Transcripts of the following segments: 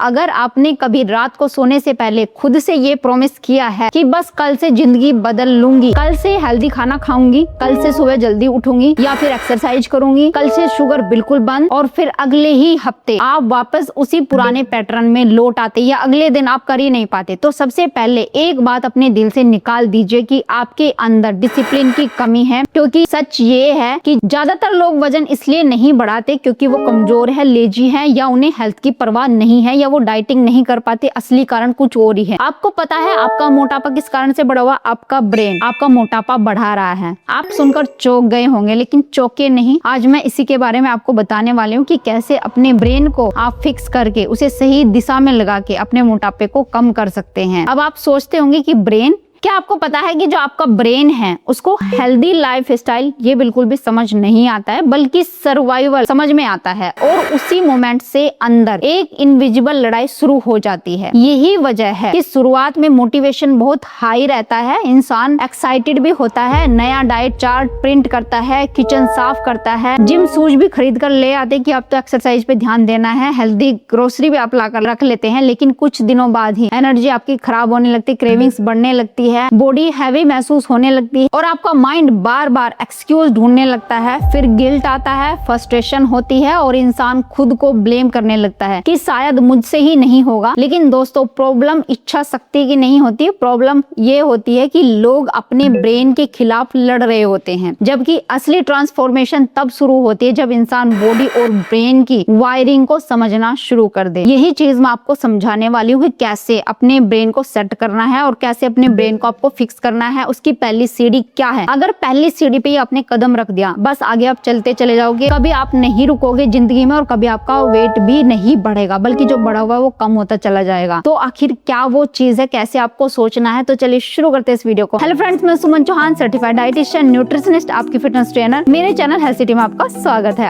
अगर आपने कभी रात को सोने से पहले खुद से ये प्रॉमिस किया है कि बस कल से जिंदगी बदल लूंगी, कल से हेल्दी खाना खाऊंगी, कल से सुबह जल्दी उठूंगी या फिर एक्सरसाइज करूंगी, कल से शुगर बिल्कुल बंद, और फिर अगले ही हफ्ते आप वापस उसी पुराने पैटर्न में लौट आते या अगले दिन आप कर ही नहीं पाते, तो सबसे पहले एक बात अपने दिल से निकाल दीजिए कि आपके अंदर डिसिप्लिन की कमी है। क्योंकि सच ये है कि ज्यादातर लोग वजन इसलिए नहीं बढ़ाते क्योंकि वो कमजोर है, लेजी है, या उन्हें हेल्थ की परवाह नहीं है, या वो डाइटिंग नहीं कर पाते। असली कारण कुछ और ही है। आपको पता है आपका मोटापा किस कारण से बढ़ा हुआ? आपका ब्रेन आपका मोटापा बढ़ा रहा है। आप सुनकर चौंक गए होंगे, लेकिन चौंके नहीं। आज मैं इसी के बारे में आपको बताने वाली हूँ कि कैसे अपने ब्रेन को आप फिक्स करके उसे सही दिशा में लगा के अपने मोटापे को कम कर सकते हैं। अब आप सोचते होंगे कि ब्रेन, क्या आपको पता है कि जो आपका ब्रेन है उसको हेल्दी लाइफ स्टाइल ये बिल्कुल भी समझ नहीं आता है, बल्कि सर्वाइवल समझ में आता है। और उसी मोमेंट से अंदर एक इनविजिबल लड़ाई शुरू हो जाती है। यही वजह है कि शुरुआत में मोटिवेशन बहुत हाई रहता है, इंसान एक्साइटेड भी होता है, नया डाइट चार्ट प्रिंट करता है, किचन साफ करता है, जिम शूज भी खरीद कर ले आते कि अब तो एक्सरसाइज पे ध्यान देना है, हेल्दी ग्रोसरी भी आप लाकर रख लेते हैं। लेकिन कुछ दिनों बाद ही एनर्जी आपकी खराब होने लगती, क्रेविंग्स बढ़ने लगती है, बॉडी हैवी महसूस होने लगती है और आपका माइंड बार बार एक्सक्यूज ढूंढने लगता है। फिर गिल्ट आता है, फ्रस्ट्रेशन होती है और इंसान खुद को ब्लेम करने लगता है कि शायद मुझसे ही नहीं होगा। लेकिन दोस्तों, प्रॉब्लम इच्छा शक्ति की नहीं होती, प्रॉब्लम ये होती है कि लोग अपने ब्रेन के खिलाफ लड़ रहे होते हैं। जबकि असली ट्रांसफॉर्मेशन तब शुरू होती है जब इंसान बॉडी और ब्रेन की वायरिंग को समझना शुरू कर दे। यही चीज मैं आपको समझाने वाली हूँ कि कैसे अपने ब्रेन को सेट करना है और कैसे अपने ब्रेन को आपको फिक्स करना है। उसकी पहली सीढ़ी क्या है? अगर पहली सीढ़ी पे ही आपने कदम रख दिया, बस आगे आप चलते चले जाओगे, कभी आप नहीं रुकोगे जिंदगी में और कभी आपका वेट भी नहीं बढ़ेगा, बल्कि जो बढ़ा हुआ है वो कम होता चला जाएगा। तो आखिर क्या वो चीज है, कैसे आपको सोचना है? तो चलिए शुरू करते हैं इस वीडियो को। हेलो फ्रेंड्स, मैं सुमन चौहान, सर्टिफाइड डाइटिशियन, न्यूट्रिशनिस्ट, आपकी फिटनेस ट्रेनर। मेरे चैनल हेल्थ सिटी में आपका स्वागत है।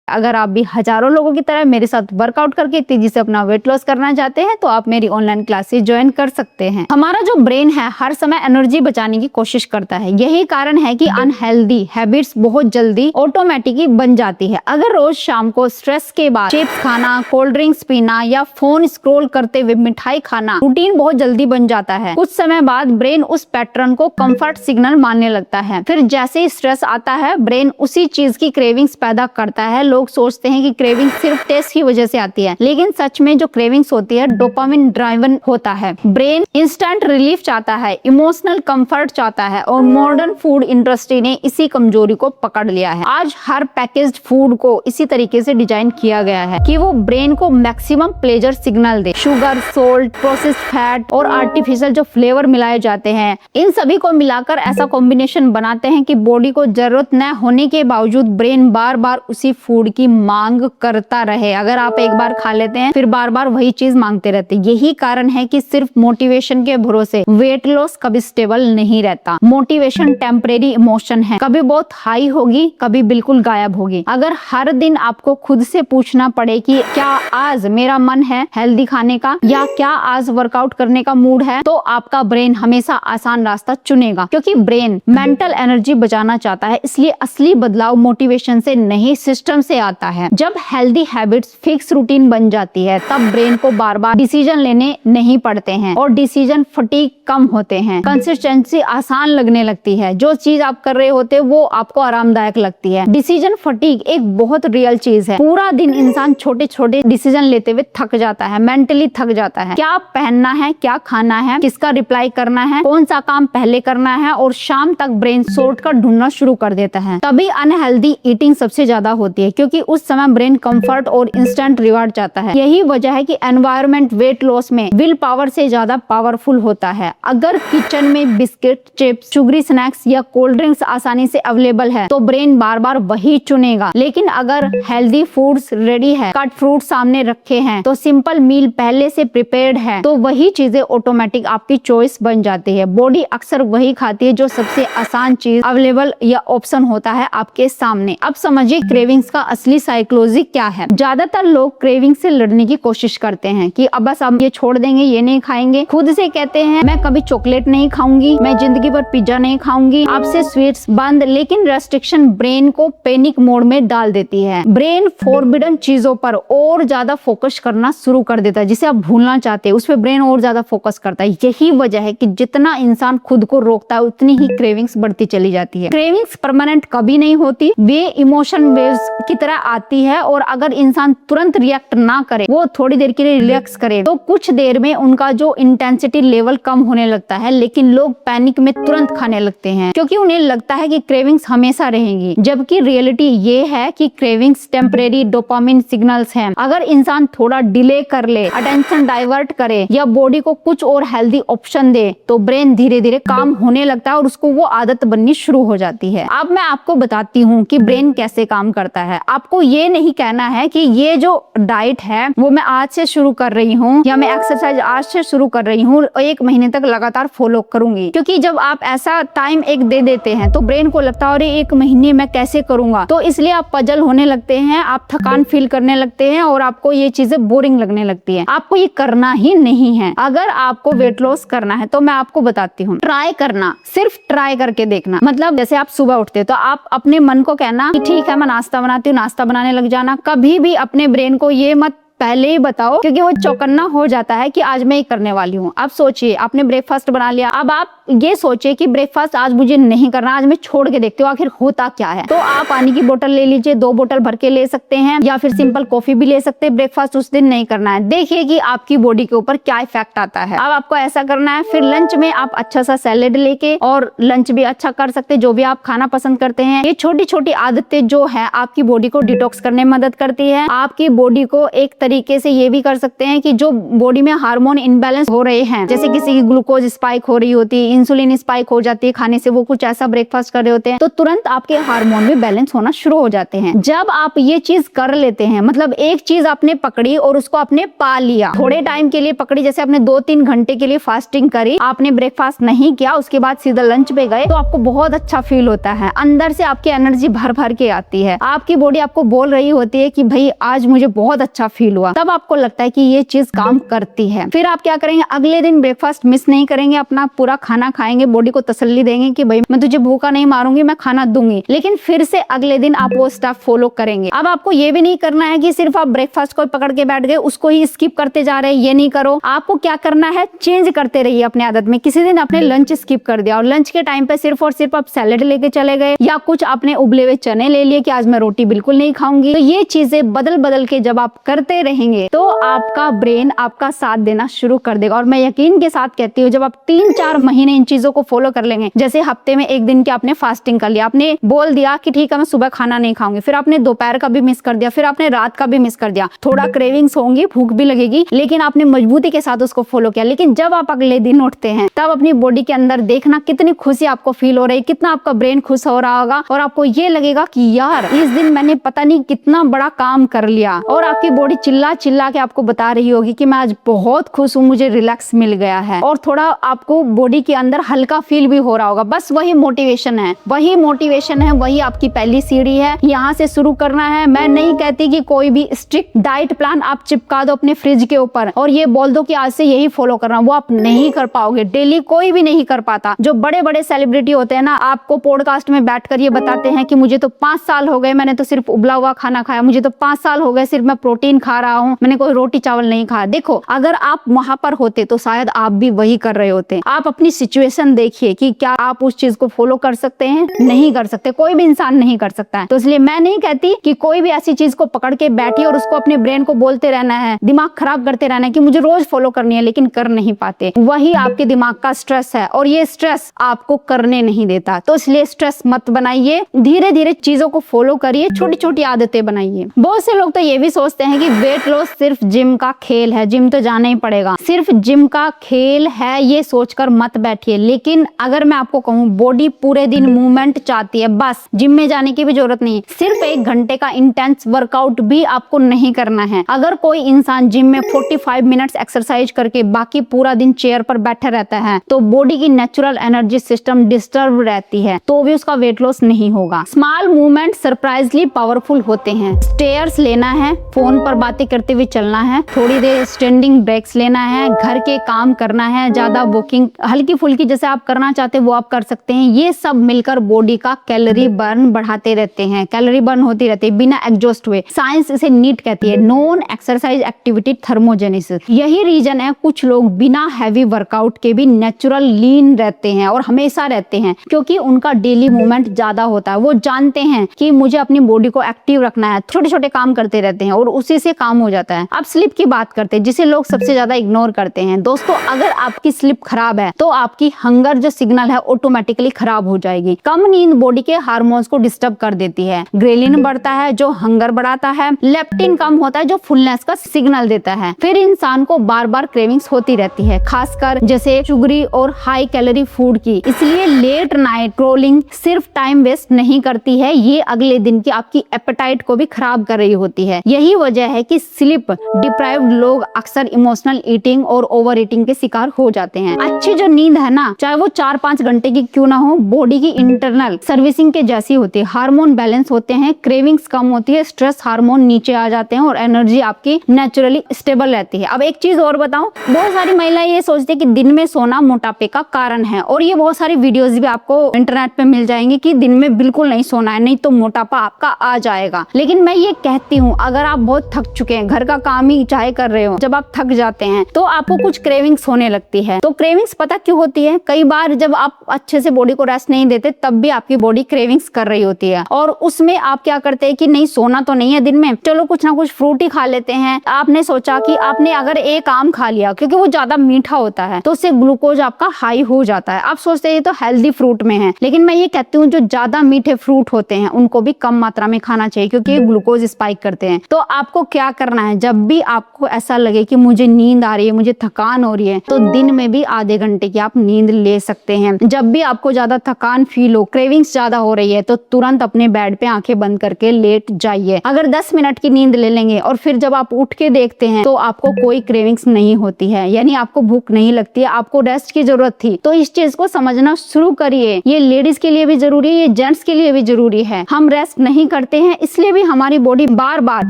अगर आप भी हजारों लोगों की तरह मेरे साथ वर्कआउट करके तेजी से अपना वेट लॉस करना चाहते हैं तो आप मेरी ऑनलाइन क्लासेस ज्वाइन कर सकते हैं। हमारा जो ब्रेन है हर समय एनर्जी बचाने की कोशिश करता है। यही कारण है कि अनहेल्दी हैबिट्स बहुत जल्दी ऑटोमेटिकली बन जाती है। अगर रोज शाम को स्ट्रेस के बाद चिप्स खाना, कोल्ड ड्रिंक्स पीना या फोन स्क्रॉल करते हुए मिठाई खाना रूटीन बहुत जल्दी बन जाता है, कुछ समय बाद ब्रेन उस पैटर्न को कंफर्ट सिग्नल मानने लगता है। फिर जैसे ही स्ट्रेस आता है, ब्रेन उसी चीज की क्रेविंग्स पैदा करता है। लोग सोचते हैं कि क्रेविंग सिर्फ टेस्ट की वजह से आती है, लेकिन सच में जो क्रेविंग्स होती है डोपामिन ड्राइवन होता है। ब्रेन इंस्टेंट रिलीफ चाहता है, इमोशनल कंफर्ट चाहता है और मॉडर्न फूड इंडस्ट्री ने इसी कमजोरी को पकड़ लिया है। आज हर पैकेज्ड फूड को इसी तरीके से डिजाइन किया गया है कि वो ब्रेन को मैक्सिमम प्लेजर सिग्नल दे। शुगर, सोल्ट, प्रोसेस्ड फैट और आर्टिफिशियल जो फ्लेवर मिलाए जाते हैं, इन सभी को मिलाकर ऐसा कॉम्बिनेशन बनाते हैं कि बॉडी को जरूरत न होने के बावजूद ब्रेन बार बार उसी फूड की मांग करता रहे। अगर आप एक बार खा लेते हैं फिर बार बार वही चीज मांगते रहते हैं। यही कारण है कि सिर्फ मोटिवेशन के भरोसे वेट लॉस कभी स्टेबल नहीं रहता। मोटिवेशन टेम्परेरी इमोशन है, कभी बहुत हाई होगी, कभी बिल्कुल गायब होगी। अगर हर दिन आपको खुद से पूछना पड़े कि क्या आज मेरा मन है हेल्दी खाने का या क्या आज वर्कआउट करने का मूड है, तो आपका ब्रेन हमेशा आसान रास्ता चुनेगा, क्योंकि ब्रेन मेंटल एनर्जी बचाना चाहता है। इसलिए असली बदलाव मोटिवेशन से नहीं, सिस्टम से आता है। जब हेल्दी हैबिट्स फिक्स रूटीन बन जाती है तब ब्रेन को बार बार डिसीजन लेने नहीं पड़ते हैं और डिसीजन फटीग कम होते हैं। कंसिस्टेंसी आसान लगने लगती है। जो चीज आप कर रहे होते वो आपको आरामदायक लगती है। डिसीजन फटीग एक बहुत रियल चीज है। पूरा दिन इंसान छोटे छोटे डिसीजन लेते हुए थक जाता है, मेंटली थक जाता है। क्या पहनना है, क्या खाना है, किसका रिप्लाई करना है, कौन सा काम पहले करना है, और शाम तक ब्रेन शॉर्टकट ढूंढना शुरू कर देता है। तभी अनहेल्दी ईटिंग सबसे ज्यादा होती है, क्योंकि उस समय ब्रेन कंफर्ट और इंस्टेंट रिवार्ड चाहता है। यही वजह है कि एनवायरनमेंट वेट लॉस में विल पावर से ज्यादा पावरफुल होता है। अगर किचन में बिस्किट, चिप्स, शुगरी स्नैक्स या कोल्ड ड्रिंक्स आसानी से अवेलेबल है तो ब्रेन बार बार वही चुनेगा। लेकिन अगर हेल्दी फूड्स रेडी है, कट फ्रूट सामने रखे हैं, तो सिंपल मील पहले से प्रिपेयर्ड है, तो वही चीजें ऑटोमेटिक आपकी चॉइस बन जाती है। बॉडी अक्सर वही खाती है जो सबसे आसान चीज अवेलेबल या ऑप्शन होता है आपके सामने। अब समझिए क्रेविंग्स का असली साइकोलॉजी क्या है। ज्यादातर लोग क्रेविंग से लड़ने की कोशिश करते हैं कि अब बस हम ये छोड़ देंगे, ये नहीं खाएंगे। खुद से कहते हैं मैं कभी चॉकलेट नहीं खाऊंगी, मैं जिंदगी भर पिज्जा नहीं खाऊंगी, आपसे स्वीट्स बंद। लेकिन रेस्ट्रिक्शन ब्रेन को पैनिक मोड में डाल देती है। ब्रेन फॉरबिडन चीजों पर और ज्यादा फोकस करना शुरू कर देता है, जिसे आप भूलना चाहते हैं उस पर ब्रेन और ज्यादा फोकस करता है। यही वजह है कि जितना इंसान खुद को रोकता है उतनी ही क्रेविंग्स बढ़ती चली जाती है। क्रेविंग्स परमानेंट कभी नहीं होती, वे इमोशन वेव्स की तरह आती है और अगर इंसान तुरंत रिएक्ट ना करे, वो थोड़ी देर के लिए रिलैक्स करे, तो कुछ देर में उनका जो इंटेंसिटी लेवल कम होने लगता है। लेकिन लोग पैनिक में तुरंत खाने लगते हैं क्योंकि उन्हें लगता है कि क्रेविंग्स हमेशा रहेंगी, जबकि रियलिटी ये है कि क्रेविंग्स टेम्परेरी डोपामिन सिग्नल्स हैं। अगर इंसान थोड़ा डिले कर ले, अटेंशन डाइवर्ट करे या बॉडी को कुछ और हेल्दी ऑप्शन दे, तो ब्रेन धीरे धीरे काम होने लगता है और उसको वो आदत बननी शुरू हो जाती है। अब मैं आपको बताती हूँ कि ब्रेन कैसे काम करता है। आपको ये नहीं कहना है कि ये जो डाइट है वो मैं आज से शुरू कर रही हूँ या मैं एक्सरसाइज आज से शुरू कर रही हूँ, 1 महीने तक लगातार फॉलो करूंगी। क्योंकि जब आप ऐसा टाइम एक दे देते हैं तो ब्रेन को लगता है अरे 1 महीने मैं कैसे करूंगा, तो इसलिए आप पजल होने लगते हैं, आप थकान फील करने लगते हैं और आपको ये चीजें बोरिंग लगने लगती है। आपको ये करना ही नहीं है। अगर आपको वेट लॉस करना है तो मैं आपको बताती हूँ, ट्राई करना, सिर्फ ट्राई करके देखना। मतलब जैसे आप सुबह उठते हो तो आप अपने मन को कहना कि ठीक है मैं नाश्ता बनाती हूँ, नाश्ता बनाने लग जाना। कभी भी अपने ब्रेन को ये मत पहले ही बताओ क्योंकि वो चौकन्ना हो जाता है कि आज मैं ये करने वाली हूँ। अब सोचिए आपने ब्रेकफास्ट बना लिया, अब आप ये सोचिए कि ब्रेकफास्ट आज मुझे नहीं करना, आज मैं छोड़ के देखती हूँ आखिर होता क्या है। तो आप पानी की बोतल ले लीजिए, 2 बोतल भर के ले सकते हैं या फिर सिंपल कॉफी भी ले सकते हैं। ब्रेकफास्ट उस दिन नहीं करना है। देखिए कि आपकी बॉडी के ऊपर क्या इफेक्ट आता है। अब आपको ऐसा करना है। फिर लंच में आप अच्छा सा सैलेड लेके और लंच भी अच्छा कर सकते हैं, जो भी आप खाना पसंद करते हैं। ये छोटी छोटी आदतें जो है आपकी बॉडी को डिटॉक्स करने में मदद करती है। आपकी बॉडी को एक तरीके से ये भी कर सकते हैं कि जो बॉडी में हार्मोन इनबैलेंस हो रहे हैं, जैसे किसी की ग्लूकोज स्पाइक हो रही होती है, इंसुलिन स्पाइक हो जाती है खाने से, वो कुछ ऐसा ब्रेकफास्ट कर रहे होते हैं, तो तुरंत आपके हार्मोन में बैलेंस होना शुरू हो जाते हैं। जब आप ये चीज कर लेते हैं, मतलब एक चीज आपने पकड़ी और उसको आपने पा लिया, थोड़े टाइम के लिए पकड़ी, जैसे आपने 2-3 घंटे के लिए फास्टिंग करी, आपने ब्रेकफास्ट नहीं किया, उसके बाद सीधा लंच पे गए, तो आपको बहुत अच्छा फील होता है। अंदर से आपकी एनर्जी भर भर के आती है। आपकी बॉडी आपको बोल रही होती है कि भाई आज मुझे बहुत अच्छा फील हुआ। तब आपको लगता है कि ये चीज काम करती है। फिर आप क्या करेंगे, अगले दिन ब्रेकफास्ट मिस नहीं करेंगे, अपना पूरा खाना खाएंगे, बॉडी को तसल्ली देंगे कि भाई मैं तुझे भूखा नहीं मारूंगी, मैं खाना दूंगी। लेकिन फिर से अगले दिन आप वो स्टेप फॉलो करेंगे। अब आपको ये भी नहीं करना है कि सिर्फ आप ब्रेकफास्ट को पकड़ के बैठ गए, उसको ही स्किप करते जा रहे हैं, ये नहीं करो। आपको क्या करना है, चेंज करते रहिए अपनी आदत में। किसी दिन आपने लंच स्किप कर दिया और लंच के टाइम पे सिर्फ और सिर्फ आप सैलेड लेके चले गए या कुछ आपने उबले हुए चने ले लिए कि आज मैं रोटी बिल्कुल नहीं खाऊंगी। तो ये चीजें बदल बदल के जब आप करते रहेंगे तो आपका ब्रेन आपका साथ देना शुरू कर देगा। और मैं यकीन के साथ कहती हूँ, जब आप 3-4 महीने इन चीजों को फॉलो कर लेंगे, जैसे हफ्ते में 1 दिन की आपने फास्टिंग कर लिया, आपने बोल दिया कि ठीक है मैं सुबह खाना नहीं खाऊंगी, फिर आपने दोपहर का भी मिस कर दिया, फिर आपने रात का भी मिस कर दिया, थोड़ा क्रेविंग्स होंगी, भूख भी लगेगी, लेकिन आपने मजबूती के साथ उसको फॉलो किया। लेकिन जब आप अगले दिन उठते हैं तब अपनी बॉडी के अंदर देखना कितनी खुशी आपको फील हो रही है, कितना आपका ब्रेन खुश हो रहा होगा और आपको ये लगेगा कि यार इस दिन मैंने पता नहीं कितना बड़ा काम कर लिया। और आपकी बॉडी चिल्ला चिल्ला के आपको बता रही होगी कि मैं आज बहुत खुश हूँ, मुझे रिलैक्स मिल गया है। और थोड़ा आपको बॉडी के अंदर हल्का फील भी हो रहा होगा। बस वही मोटिवेशन है, वही मोटिवेशन है, वही आपकी पहली सीढ़ी है। यहाँ से शुरू करना है। मैं नहीं कहती कि कोई भी स्ट्रिक्ट डाइट प्लान आप चिपका दो अपने फ्रिज के ऊपर और ये बोल दो कि आज से यही फॉलो करना, वो आप नहीं कर पाओगे। डेली कोई भी नहीं कर पाता। जो बड़े बड़े सेलिब्रिटी होते हैं ना, आपको पॉडकास्ट में बैठकर ये बताते हैं कि मुझे तो 5 साल हो गए, मैंने तो सिर्फ उबला हुआ खाना खाया, मुझे तो 5 साल हो गए सिर्फ मैं प्रोटीन खा रहा हूँ, मैंने कोई रोटी चावल नहीं खाया। देखो, अगर आप वहां पर होते तो शायद आप भी वही कर रहे होते। आप अपनी सिचुएशन देखिए कि क्या आप उस चीज को फॉलो कर सकते हैं, नहीं कर सकते। कोई भी इंसान नहीं कर सकता है। तो इसलिए मैं नहीं कहती कि कोई भी ऐसी चीज को पकड़ के बैठिए और उसको अपने ब्रेन को बोलते रहना है, दिमाग खराब करते रहना है कि मुझे रोज फॉलो करनी है, लेकिन कर नहीं पाते। वही आपके दिमाग का स्ट्रेस है और ये स्ट्रेस आपको करने नहीं देता। तो इसलिए स्ट्रेस मत बनाइए, धीरे धीरे चीजों को फॉलो करिए, छोटी छोटी आदतें बनाइए। बहुत से लोग तो ये भी सोचते हैं कि वेट लॉस सिर्फ जिम का खेल है, जिम तो जाना ही पड़ेगा। सिर्फ जिम का खेल है ये सोचकर मत बैठिए। बैठिए। लेकिन अगर मैं आपको कहूँ बॉडी पूरे दिन मूवमेंट चाहती है, बस जिम में जाने की भी जरूरत नहीं, सिर्फ 1 घंटे का इंटेंस वर्कआउट भी आपको नहीं करना है। अगर कोई इंसान जिम में 45 मिनट्स एक्सरसाइज करके बाकी पूरा दिन चेयर पर बैठा रहता है तो बॉडी की नेचुरल एनर्जी सिस्टम डिस्टर्ब रहती है, तो भी उसका वेट लॉस नहीं होगा। स्मॉल मूवमेंट सरप्राइजली पावरफुल होते हैं। स्टेयर्स लेना है, फोन पर बातें करते हुए चलना है, थोड़ी देर स्टैंडिंग ब्रेक्स लेना है, घर के काम करना है, ज्यादा वॉकिंग हल्की फुल्की जैसे आप करना चाहते हैं वो आप कर सकते हैं। ये सब मिलकर बॉडी का कैलोरी बर्न बढ़ाते रहते हैं, कैलोरी बर्न होती रहती है बिना एग्जॉस्ट हुए। साइंस इसे नीट कहती है, नॉन एक्सरसाइज एक्टिविटी थर्मोजेनेसिस। यही रीजन है कुछ लोग बिना हैवी वर्कआउट के भी नेचुरल लीन रहते हैं और हमेशा रहते हैं, क्योंकि उनका डेली मूवमेंट ज्यादा होता है। वो जानते हैं कि मुझे अपनी बॉडी को एक्टिव रखना है, छोटे छोटे काम करते रहते हैं और उसी से काम हो जाता है। अब स्लीप की बात करते हैं, जिसे लोग सबसे ज्यादा इग्नोर करते हैं। दोस्तों, अगर आपकी स्लीप खराब है तो आपकी हंगर जो सिग्नल है ऑटोमेटिकली खराब हो जाएगी। कम नींद बॉडी के हार्मोन्स को डिस्टर्ब कर देती है। ग्रेलिन बढ़ता है जो हंगर बढ़ाता है, लेप्टिन कम होता है जो फुलनेस का सिग्नल देता है। फिर इंसान को बार बार क्रेविंग्स होती रहती है, खासकर जैसे शुगरी और हाई कैलोरी फूड की। इसलिए लेट नाइट स्क्रॉलिंग सिर्फ टाइम वेस्ट नहीं करती है, ये अगले दिन की आपकी एपेटाइट को भी खराब कर रही होती है। यही वजह है कि स्लीप डिप्राइव्ड लोग अक्सर इमोशनल ईटिंग और ओवर ईटिंग के शिकार हो जाते हैं। अच्छी जो नींद है ना, चाहे वो 4-5 घंटे की क्यों ना हो, बॉडी की इंटरनल सर्विसिंग के जैसी होती है। हार्मोन बैलेंस होते हैं, क्रेविंग्स कम होती है, स्ट्रेस हार्मोन नीचे आ जाते हैं और एनर्जी आपकी नेचुरली स्टेबल रहती है। अब एक चीज और बताऊं, बहुत सारी महिलाएं ये सोचती है कि दिन में सोना मोटापे का कारण है, और ये बहुत सारी वीडियोस भी आपको इंटरनेट पे मिल जाएंगी कि दिन में बिल्कुल नहीं सोना है, नहीं तो मोटापा आपका आ जाएगा। लेकिन मैं ये कहती हूँ, अगर आप बहुत थक चुके हैं, घर का काम ही चाहे कर रहे हो, जब आप थक जाते हैं तो आपको कुछ क्रेविंग्स होने लगती है। तो क्रेविंग्स पता क्यों होती है? कई बार जब आप अच्छे से बॉडी को रेस्ट नहीं देते तब भी आपकी बॉडी क्रेविंग्स कर रही होती है, और उसमें आप क्या करते हैं कि नहीं सोना तो नहीं है दिन में, चलो कुछ ना कुछ फ्रूट ही खा लेते हैं। आपने सोचा कि आपने अगर एक आम खा लिया, क्योंकि वो ज्यादा मीठा होता है तो उससे ग्लूकोज आपका हाई हो जाता है। आप सोचते हैं तो हेल्दी फ्रूट में है, लेकिन मैं ये कहती हूँ जो ज्यादा मीठे फ्रूट होते हैं उनको भी कम मात्रा में खाना चाहिए, क्योंकि ग्लूकोज स्पाइक करते हैं। तो आपको क्या करना है, जब भी आपको ऐसा लगे कि मुझे नींद आ रही है, मुझे थकान हो रही है, तो दिन में भी आधे घंटे की आप नींद ले सकते हैं। जब भी आपको ज्यादा थकान फील हो, क्रेविंग्स ज्यादा हो रही है, तो तुरंत अपने बेड पे आंखें बंद करके लेट जाइए। अगर 10 मिनट की नींद ले लेंगे और फिर जब आप उठ के देखते हैं तो आपको कोई क्रेविंग्स नहीं होती है, यानी आपको भूख नहीं लगती है, आपको रेस्ट की जरूरत थी। तो इस चीज को समझना शुरू करिए। ये लेडीज के लिए भी जरूरी है, ये जेंट्स के लिए भी जरूरी है। हम रेस्ट नहीं करते हैं, इसलिए भी हमारी बॉडी बार बार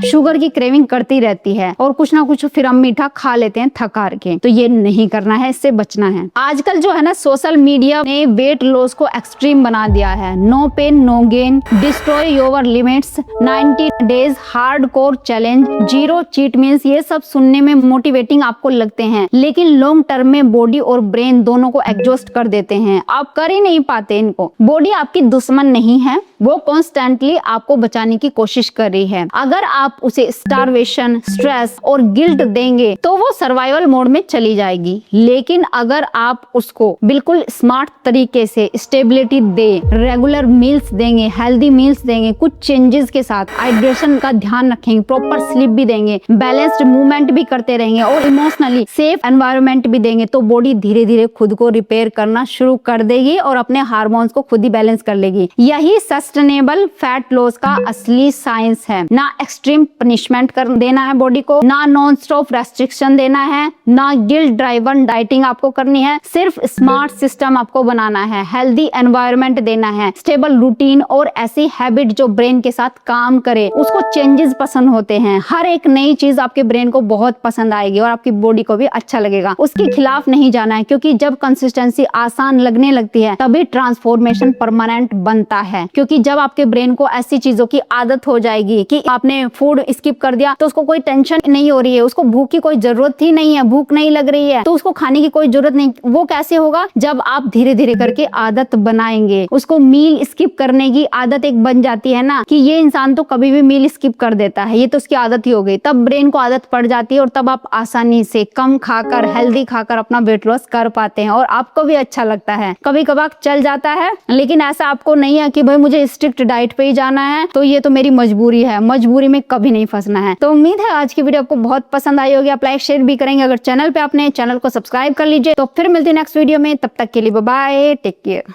शुगर की क्रेविंग करती रहती है और कुछ ना कुछ फिर हम मीठा खा लेते हैं थक हार के। तो ये नहीं करना है, इससे बचना है। आजकल जो है ना, सोशल मीडिया ने वेट लॉस को एक्सट्रीम बना दिया है। No pain no gain, destroy your limits, 90 days hardcore challenge, 0 cheat meals, ये सब सुनने में मोटिवेटिंग आपको लगते हैं, लेकिन लॉन्ग टर्म में बॉडी और ब्रेन दोनों को एग्जॉस्ट कर देते हैं। आप कर ही नहीं पाते इनको। बॉडी आपकी दुश्मन नहीं है, वो कॉन्स्टेंटली आपको बचाने की कोशिश कर रही है। अगर आप उसे स्टारवेशन, स्ट्रेस और गिल्ट देंगे तो वो सर्वाइवल मोड में चली जाएगी। लेकिन अगर आप उसको बिल्कुल स्मार्ट तरीके से स्टेबिलिटी दे, रेगुलर मील्स देंगे, हेल्दी मील्स देंगे, कुछ चेंजेस के साथ, हाइड्रेशन का ध्यान रखेंगे, प्रॉपर स्लीप भी देंगे, बैलेंस्ड मूवमेंट भी करते रहेंगे और इमोशनली सेफ एनवायरनमेंट भी देंगे, तो बॉडी धीरे धीरे खुद को रिपेयर करना शुरू कर देगी और अपने हार्मोन्स को खुद ही बैलेंस कर लेगी। यही सस्टेनेबल फैट लॉस का असली साइंस है। ना एक्सट्रीम पनिशमेंट कर देना है बॉडी को, ना नॉन स्टॉप रेस्ट्रिक्शन देना है, ना गिल्ट ड्राइवन डाइटिंग आपको करनी है। सिर्फ स्मार्ट सिस्टम आपको बनाना है, हेल्दी एनवायरनमेंट देना है, स्टेबल रूटीन और ऐसी हैबिट जो ब्रेन के साथ काम करे। उसको चेंजेस पसंद होते हैं, हर एक नई चीज आपके ब्रेन को बहुत पसंद आएगी और आपकी बॉडी को भी अच्छा लगेगा। उसके खिलाफ नहीं जाना है, क्योंकि जब कंसिस्टेंसी आसान लगने लगती है तभी ट्रांसफॉर्मेशन परमानेंट बनता है। क्योंकि जब आपके ब्रेन को ऐसी चीजों की आदत हो जाएगी कि आपने फूड स्किप कर दिया तो उसको कोई टेंशन नहीं हो रही है, उसको भूख की कोई जरूरत ही नहीं है, भूख नहीं लग रही है तो उसको खाने की कोई जरूरत नहीं। वो कैसे होगा? जब आप धीरे धीरे करके आदत बनाएंगे। उसको मील स्किप करने की आदत एक बन जाती है ना, कि ये इंसान तो कभी भी मील स्किप कर देता है, ये तो उसकी आदत ही हो गई। तब ब्रेन को आदत पड़ जाती है और तब आप आसानी से कम खाकर, हेल्दी खाकर अपना वेट लॉस कर पाते हैं और आपको भी अच्छा लगता है। कभी कभार चल जाता है, लेकिन ऐसा आपको नहीं है कि भाई मुझे स्ट्रिक्ट डाइट पे ही जाना है, तो ये तो मेरी मजबूरी है। मजबूरी में कभी नहीं फंसना है। तो उम्मीद है आज की वीडियो आपको बहुत पसंद आई होगी। आप लाइक शेयर भी करेंगे। अगर चैनल पे आपने चैनल को सब्सक्राइब कर लीजिए। तो फिर मिलते हैं नेक्स्ट वीडियो में। तब तक के लिए बाय बाय, टेक केयर।